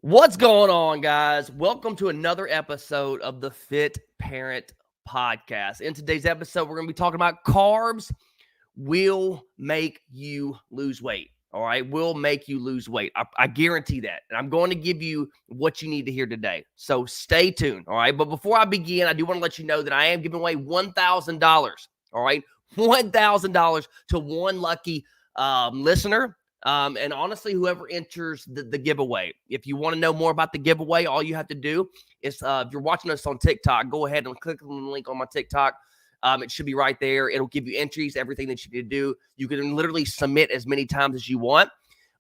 What's going on, guys? Welcome to another episode of the Fit Parent Podcast. In today's episode, we're going to be talking about carbs will make you lose weight. All right, will make you lose weight. I guarantee that. And I'm going to give you what you need to hear today. So stay tuned. All right, but before I begin, I do want to let you know that I am giving away $1,000. All right, $1,000 to one lucky listener. And honestly, whoever enters the giveaway, if you want to know more about the giveaway, all you have to do is, if you're watching us on TikTok, go ahead and click on the link on my TikTok. It should be right there. It'll give you entries, everything that you need to do. You can literally submit as many times as you want.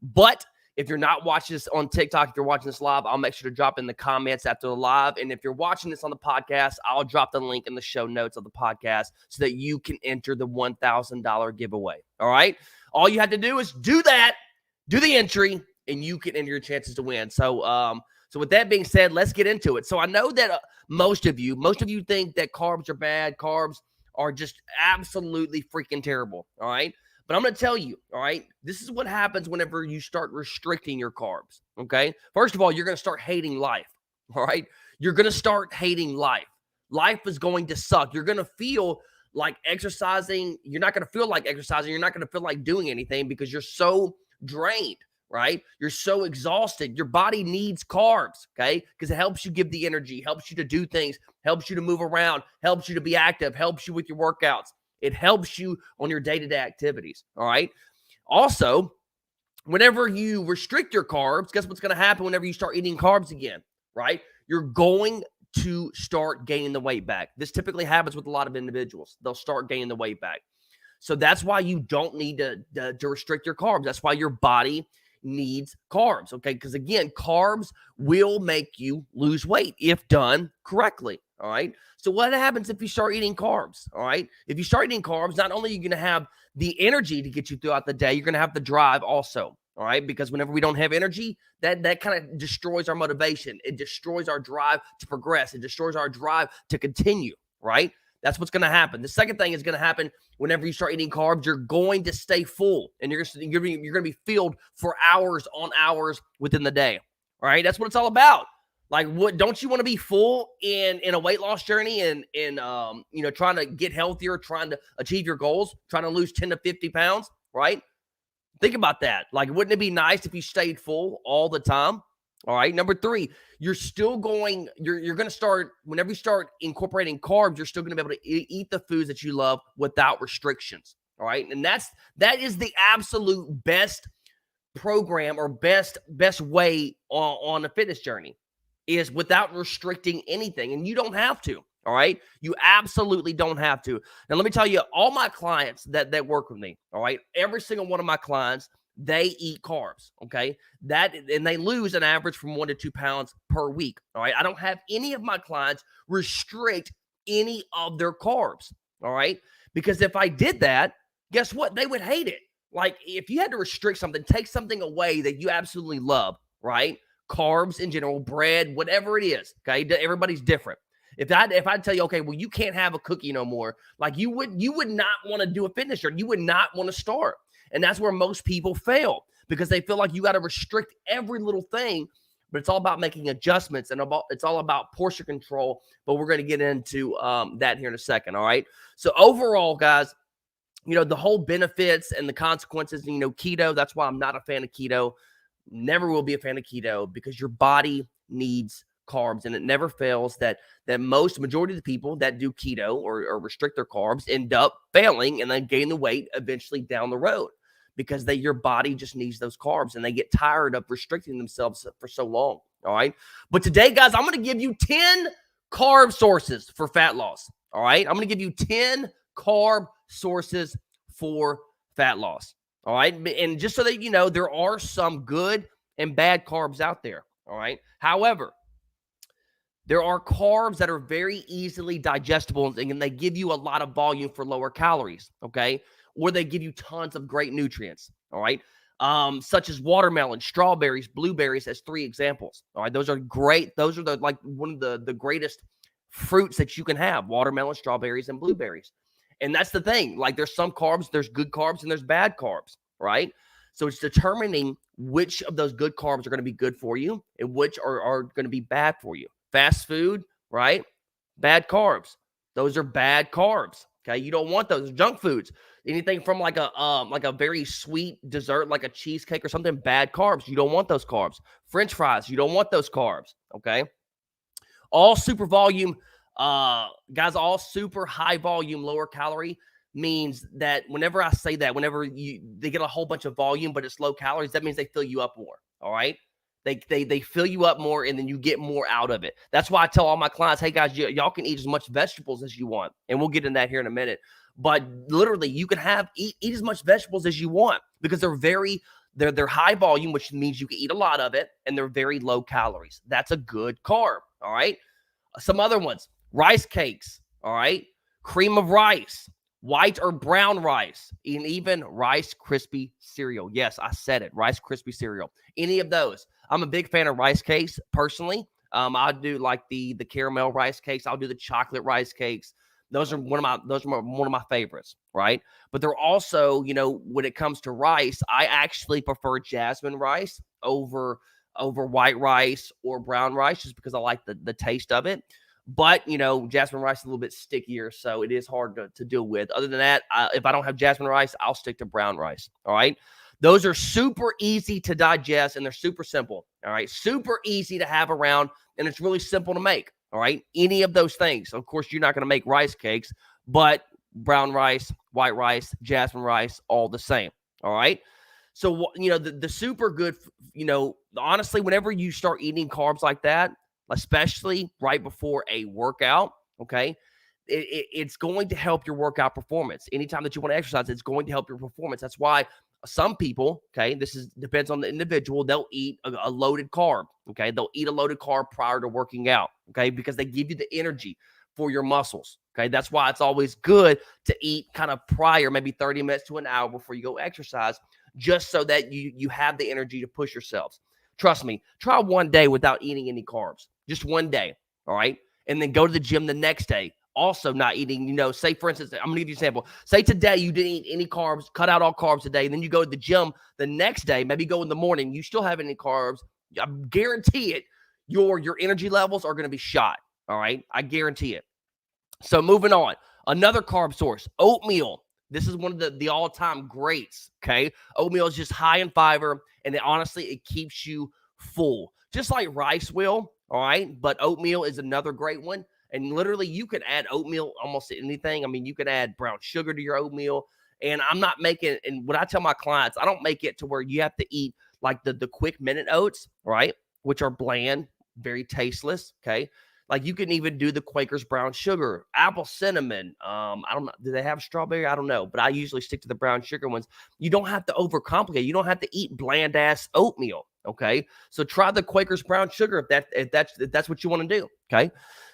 But if you're not watching this on TikTok, if you're watching this live, I'll make sure to drop in the comments after the live. And if you're watching this on the podcast, I'll drop the link in the show notes of the podcast so that you can enter the $1,000 giveaway. All right? All you have to do is do that, do the entry, and you can enter your chances to win. So with that being said, let's get into it. So I know that most of you think that carbs are bad. Carbs are just absolutely freaking terrible. All right? But I'm going to tell you, all right, this is what happens whenever you start restricting your carbs, okay? First of all, you're going to start hating life, all right? You're going to start hating life. Life is going to suck. You're going to feel like exercising. You're not going to feel like exercising. You're not going to feel like doing anything because you're so drained, right? You're so exhausted. Your body needs carbs, okay? Because it helps you give the energy, helps you to do things, helps you to move around, helps you to be active, helps you with your workouts. It helps you on your day-to-day activities, all right? Also, whenever you restrict your carbs, guess what's going to happen whenever you start eating carbs again, right? You're going to start gaining the weight back. This typically happens with a lot of individuals. They'll start gaining the weight back. So that's why you don't need to restrict your carbs. That's why your body needs carbs, okay? Because again, carbs will make you lose weight if done correctly, all right? So what happens if you start eating carbs, all right? If you start eating carbs, not only are you going to have the energy to get you throughout the day, you're going to have the drive also, all right? Because whenever we don't have energy, that kind of destroys our motivation. It destroys our drive to progress. It destroys our drive to continue, right? That's what's going to happen. The second thing is going to happen whenever you start eating carbs, you're going to stay full and you're going to be filled for hours on hours within the day. All right. That's what it's all about. Like, what don't you want to be full in a weight loss journey and trying to get healthier, trying to achieve your goals, trying to lose 10 to 50 pounds, right? Think about that. Like, wouldn't it be nice if you stayed full all the time? All right. Number three, you're going to start, whenever you start incorporating carbs, you're still going to be able to eat the foods that you love without restrictions. All right. And that is the absolute best program or best way on a fitness journey is without restricting anything. And you don't have to. All right. You absolutely don't have to. Now, let me tell you, all my clients that work with me, all right, every single one of my clients, they eat carbs, okay? And they lose an average from 1 to 2 pounds per week, all right? I don't have any of my clients restrict any of their carbs, all right? Because if I did that, guess what? They would hate it. Like, if you had to restrict something, take something away that you absolutely love, right? Carbs in general, bread, whatever it is, okay? Everybody's different. If I tell you, okay, well, you can't have a cookie no more, like you would not want to do a fitness journey. You would not want to start. And that's where most people fail because they feel like you got to restrict every little thing, but it's all about making adjustments and it's all about portion control. But we're going to get into that here in a second. All right. So overall, guys, the whole benefits and the consequences, keto, that's why I'm not a fan of keto. Never will be a fan of keto because your body needs carbs, and it never fails that majority of the people that do keto or restrict their carbs end up failing and then gain the weight eventually down the road because your body just needs those carbs and they get tired of restricting themselves for so long. All right. But today, guys, I'm going to give you 10 carb sources for fat loss. All right. I'm going to give you 10 carb sources for fat loss. All right. And just so that you know, there are some good and bad carbs out there. All right. However, there are carbs that are very easily digestible and they give you a lot of volume for lower calories, okay? Or they give you tons of great nutrients, all right? Such as watermelon, strawberries, blueberries as 3 examples, all right? Those are great. Those are one of the greatest fruits that you can have, watermelon, strawberries, and blueberries. And that's the thing. Like, there's some carbs, there's good carbs, and there's bad carbs, right? So it's determining which of those good carbs are going to be good for you and which are going to be bad for you. Fast food, right? Bad carbs. Those are bad carbs. Okay, you don't want those junk foods. Anything from like a very sweet dessert, like a cheesecake or something, bad carbs. You don't want those carbs. French fries, you don't want those carbs. Okay, all super volume, guys, all super high volume, lower calorie means that whenever I say that, whenever they get a whole bunch of volume, but it's low calories, that means they fill you up more. All right. They fill you up more and then you get more out of it. That's why I tell all my clients, hey guys, y'all can eat as much vegetables as you want. And we'll get in that here in a minute. But literally you can eat as much vegetables as you want because they're high volume, which means you can eat a lot of it, and they're very low calories. That's a good carb. All right. Some other ones, rice cakes. All right. Cream of rice, white or brown rice, and even Rice Krispie cereal. Yes, I said it. Rice Krispie cereal. Any of those. I'm a big fan of rice cakes personally. I do like the caramel rice cakes. I'll do the chocolate rice cakes. Those are one of my favorites, right? But they're also, when it comes to rice, I actually prefer jasmine rice over white rice or brown rice just because I like the taste of it. But, jasmine rice is a little bit stickier, so it is hard to deal with. Other than that, if I don't have jasmine rice, I'll stick to brown rice, all right? Those are super easy to digest, and they're super simple, all right? Super easy to have around, and it's really simple to make, all right? Any of those things. Of course, you're not going to make rice cakes, but brown rice, white rice, jasmine rice, all the same, all right? So, the super good, honestly, whenever you start eating carbs like that, especially right before a workout, okay, it's going to help your workout performance. Anytime that you want to exercise, it's going to help your performance. That's why some people, okay, depends on the individual, they'll eat a loaded carb, okay? They'll eat a loaded carb prior to working out, okay, because they give you the energy for your muscles, okay? That's why it's always good to eat kind of prior, maybe 30 minutes to an hour before you go exercise, just so that you have the energy to push yourselves. Trust me, try one day without eating any carbs, just one day, all right? And then go to the gym the next day, also not eating, say, for instance, I'm going to give you an example. Say today you didn't eat any carbs, cut out all carbs today, and then you go to the gym the next day, maybe go in the morning, you still have any carbs, I guarantee it, your energy levels are going to be shot, all right? I guarantee it. So moving on, another carb source, oatmeal. This is one of the all-time greats, okay? Oatmeal is just high in fiber, and honestly, it keeps you full. Just like rice will, all right? But oatmeal is another great one. And literally, you can add oatmeal almost to anything. I mean, you can add brown sugar to your oatmeal. And I'm not making, and when I tell my clients, I don't make it to where you have to eat like the quick minute oats, right? Which are bland, very tasteless, okay? Like you can even do the Quaker's brown sugar, apple cinnamon. I don't know. Do they have strawberry? I don't know. But I usually stick to the brown sugar ones. You don't have to overcomplicate. You don't have to eat bland ass oatmeal. Okay. So try the Quaker's brown sugar if that's what you want to do. Okay.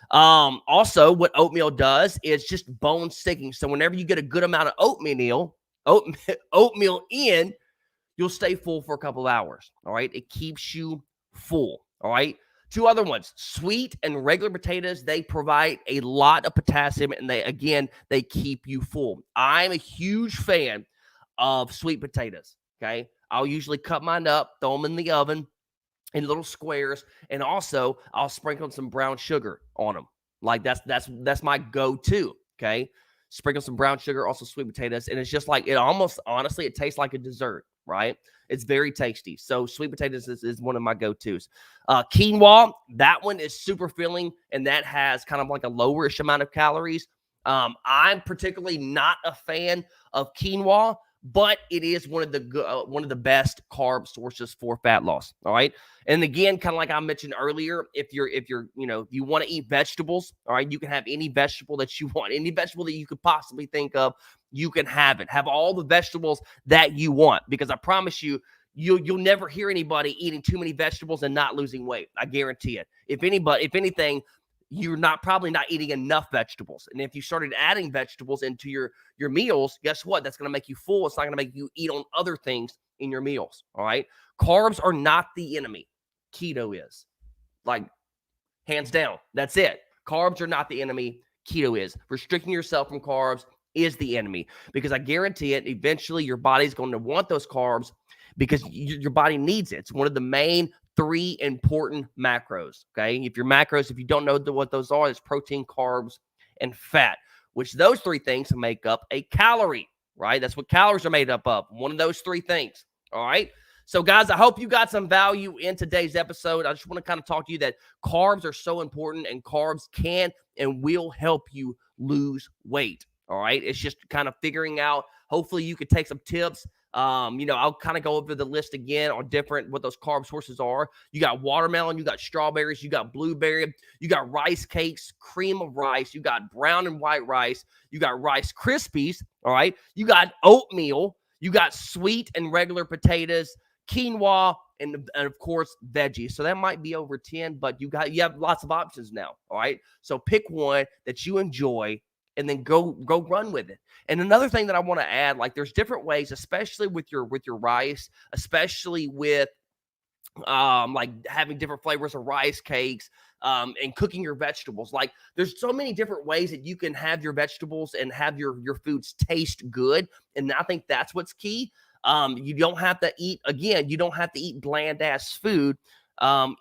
Also, what oatmeal does is just bone sticking. So whenever you get a good amount of oatmeal in, you'll stay full for a couple of hours. All right. It keeps you full. All right. Two other ones, sweet and regular potatoes, they provide a lot of potassium, and they keep you full. I'm a huge fan of sweet potatoes, okay? I'll usually cut mine up, throw them in the oven in little squares, and also I'll sprinkle some brown sugar on them. Like that's my go-to, okay? Sprinkle some brown sugar, also sweet potatoes, and it's just like honestly, it tastes like a dessert, right? It's very tasty. So sweet potatoes is one of my go-tos. Quinoa, that one is super filling, and that has kind of like a lowerish amount of calories. I'm particularly not a fan of quinoa, but it is one of the best carb sources for fat loss. All right. And again, kind of like I mentioned earlier, if you want to eat vegetables, all right, you can have any vegetable that you want, any vegetable that you could possibly think of, you can have it. Have all the vegetables that you want, because I promise you'll never hear anybody eating too many vegetables and not losing weight. I guarantee it. If anything, you're probably not eating enough vegetables. And if you started adding vegetables into your meals, guess what? That's going to make you full. It's not going to make you eat on other things in your meals. All right. Carbs are not the enemy. Keto is, like, hands down. That's it. Carbs are not the enemy. Keto is. Restricting yourself from carbs is the enemy, because I guarantee it, eventually your body's going to want those carbs because your body needs it. It's one of the main 3 important macros. Okay. If your macros, if you don't know what those are, it's protein, carbs, and fat, which those 3 things make up a calorie, right? That's what calories are made up of. One of those 3 things. All right. So, guys, I hope you got some value in today's episode. I just want to kind of talk to you that carbs are so important, and carbs can and will help you lose weight. All right. It's just kind of figuring out. Hopefully, you could take some tips. I'll kind of go over the list again on what those carb sources are. You got watermelon, you got strawberries, you got blueberry, you got rice cakes, cream of rice, you got brown and white rice, you got Rice Krispies. All right. You got oatmeal, you got sweet and regular potatoes, quinoa, and of course veggies. So that might be over 10, but you have lots of options now. All right. So pick one that you enjoy and then go run with it. And another thing that I want to add, like there's different ways, especially with your rice, especially with like having different flavors of rice cakes, and cooking your vegetables. Like there's so many different ways that you can have your vegetables and have your foods taste good. And I think that's what's key. You don't have to eat bland ass food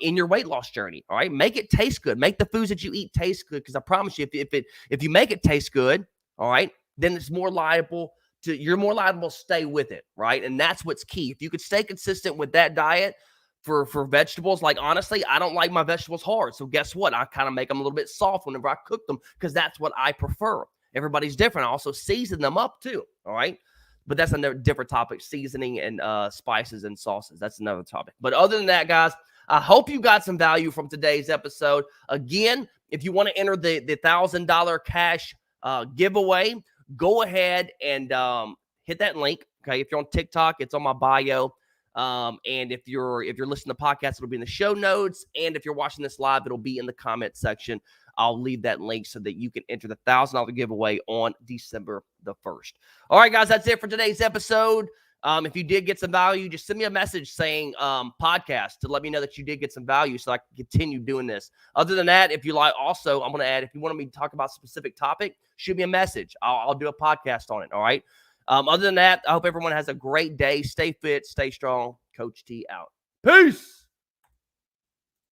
in your weight loss journey. All right. Make it taste good. Make the foods that you eat taste good. Because I promise you, if you make it taste good, all right, then you're more liable to stay with it. Right. And that's what's key. If you could stay consistent with that diet for vegetables, like honestly, I don't like my vegetables hard. So guess what? I kind of make them a little bit soft whenever I cook them, because that's what I prefer. Everybody's different. I also season them up too. All right. But that's another different topic. Seasoning and spices and sauces. That's another topic. But other than that, guys, I hope you got some value from today's episode. Again, if you want to enter the $1,000 cash giveaway, go ahead and hit that link. Okay, if you're on TikTok, it's on my bio. And if you're listening to podcasts, it'll be in the show notes. And if you're watching this live, it'll be in the comment section. I'll leave that link so that you can enter the $1,000 giveaway on December the 1st. All right, guys, that's it for today's episode. If you did get some value, just send me a message saying podcast to let me know that you did get some value so I can continue doing this. Other than that, if you like, also, I'm going to add, if you want me to talk about a specific topic, shoot me a message. I'll do a podcast on it. All right. Other than that, I hope everyone has a great day. Stay fit, stay strong. Coach T out. Peace.